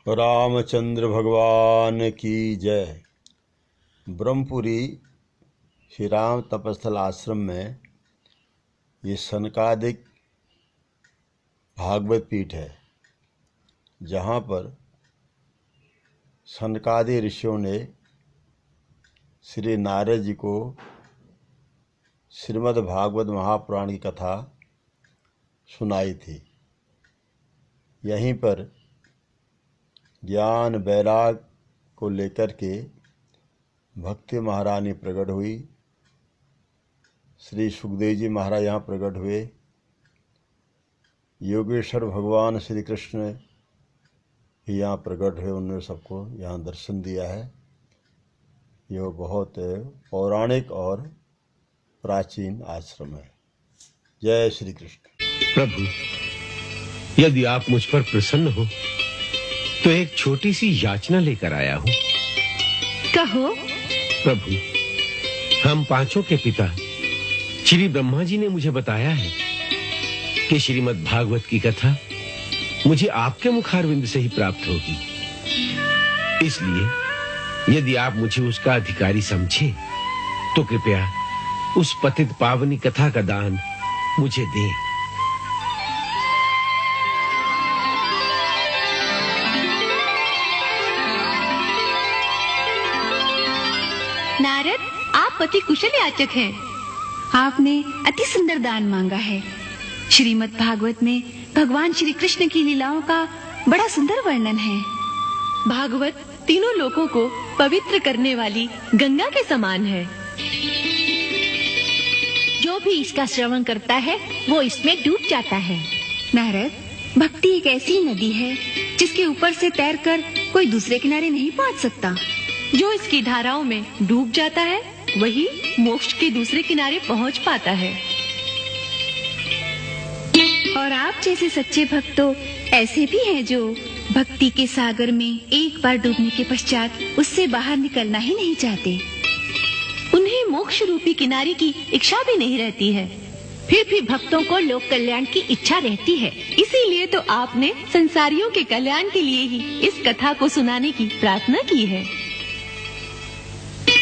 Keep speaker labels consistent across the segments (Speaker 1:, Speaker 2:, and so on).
Speaker 1: रामचंद्र भगवान की जय। ब्रह्मपुरी श्री राम तपस्थल आश्रम में ये सनकादिक भागवत पीठ है, जहाँ पर सनकादि ऋषियों ने श्री नारद जी को श्रीमद् भागवत महापुराण की कथा सुनाई थी। यहीं पर ज्ञान वैराग को लेकर के भक्ति महारानी प्रकट हुई। श्री सुखदेव जी महाराज यहाँ प्रकट हुए। योगेश्वर भगवान श्री कृष्ण भी यहाँ प्रकट हुए। उन्होंने सबको यहाँ दर्शन दिया है। यह बहुत पौराणिक और प्राचीन आश्रम है। जय श्री कृष्ण।
Speaker 2: प्रभु, यदि आप मुझ पर प्रसन्न हो तो एक छोटी सी याचना लेकर आया हूँ।
Speaker 3: कहो।
Speaker 2: प्रभु, हम पांचों के पिता श्री ब्रह्मा जी ने मुझे बताया है कि श्रीमद् भागवत की कथा मुझे आपके मुखारविंद से ही प्राप्त होगी। इसलिए यदि आप मुझे उसका अधिकारी समझे तो कृपया उस पतित पावनी कथा का दान मुझे दें।
Speaker 3: नारद, आप अति कुशल याचक हैं। आपने अति सुंदर दान मांगा है। श्रीमद् भागवत में भगवान श्री कृष्ण की लीलाओं का बड़ा सुंदर वर्णन है। भागवत तीनों लोकों को पवित्र करने वाली गंगा के समान है। जो भी इसका श्रवण करता है वो इसमें डूब जाता है। नारद, भक्ति एक ऐसी नदी है जिसके ऊपर से तैरकर कोई दूसरे किनारे नहीं पहुंच सकता। जो इसकी धाराओं में डूब जाता है वही मोक्ष के दूसरे किनारे पहुंच पाता है। और आप जैसे सच्चे भक्त तो ऐसे भी हैं जो भक्ति के सागर में एक बार डूबने के पश्चात उससे बाहर निकलना ही नहीं चाहते। उन्हें मोक्ष रूपी किनारे की इच्छा भी नहीं रहती है। फिर भी भक्तों को लोक कल्याण की इच्छा रहती है। इसीलिए तो आपने संसारियों के कल्याण के लिए ही इस कथा को सुनाने की प्रार्थना की है।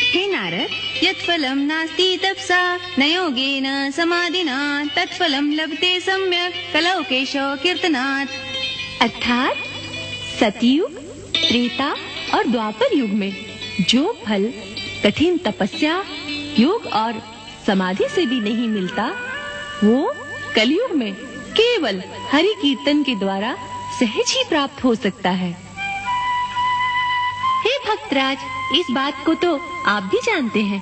Speaker 3: हे नारद, यत्फलं नास्ति तपसा न योगेन समाधिना तत्फलं लभते सम्यक् कलौकेशो कीर्तनात्। अर्थात सतयुग, त्रेता और द्वापर युग में जो फल कठिन तपस्या, योग और समाधि से भी नहीं मिलता, वो कलयुग में केवल हरि कीर्तन के द्वारा सहज ही प्राप्त हो सकता है। हे भक्तराज, इस बात को तो आप भी जानते हैं।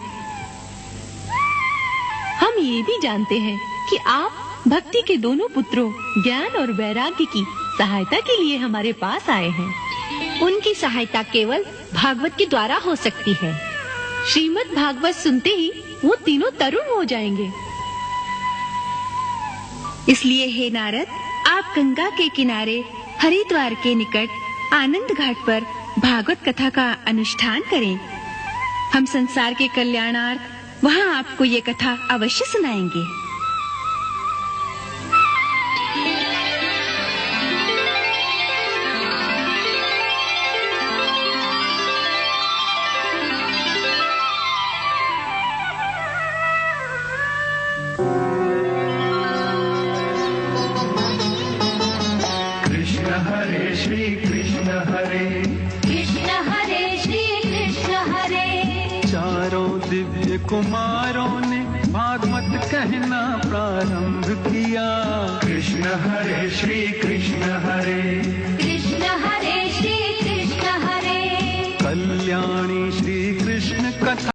Speaker 3: हम ये भी जानते हैं कि आप भक्ति के दोनों पुत्रों ज्ञान और वैराग्य की सहायता के लिए हमारे पास आए हैं। उनकी सहायता केवल भागवत के द्वारा हो सकती है। श्रीमद् भागवत सुनते ही वो तीनों तरुण हो जाएंगे। इसलिए हे नारद, आप गंगा के किनारे हरिद्वार के निकट आनंद घाट पर भागवत कथा का अनुष्ठान करें। हम संसार के कल्याणार्थ वहाँ आपको ये कथा अवश्य सुनाएंगे।
Speaker 4: कृष्ण हरे श्री कृष्ण हरे,
Speaker 5: कृष्ण हरे श्री कृष्ण हरे।
Speaker 4: चारों दिव्य कुमारों ने भागवत कहना प्रारंभ किया। कृष्ण हरे श्री कृष्ण हरे,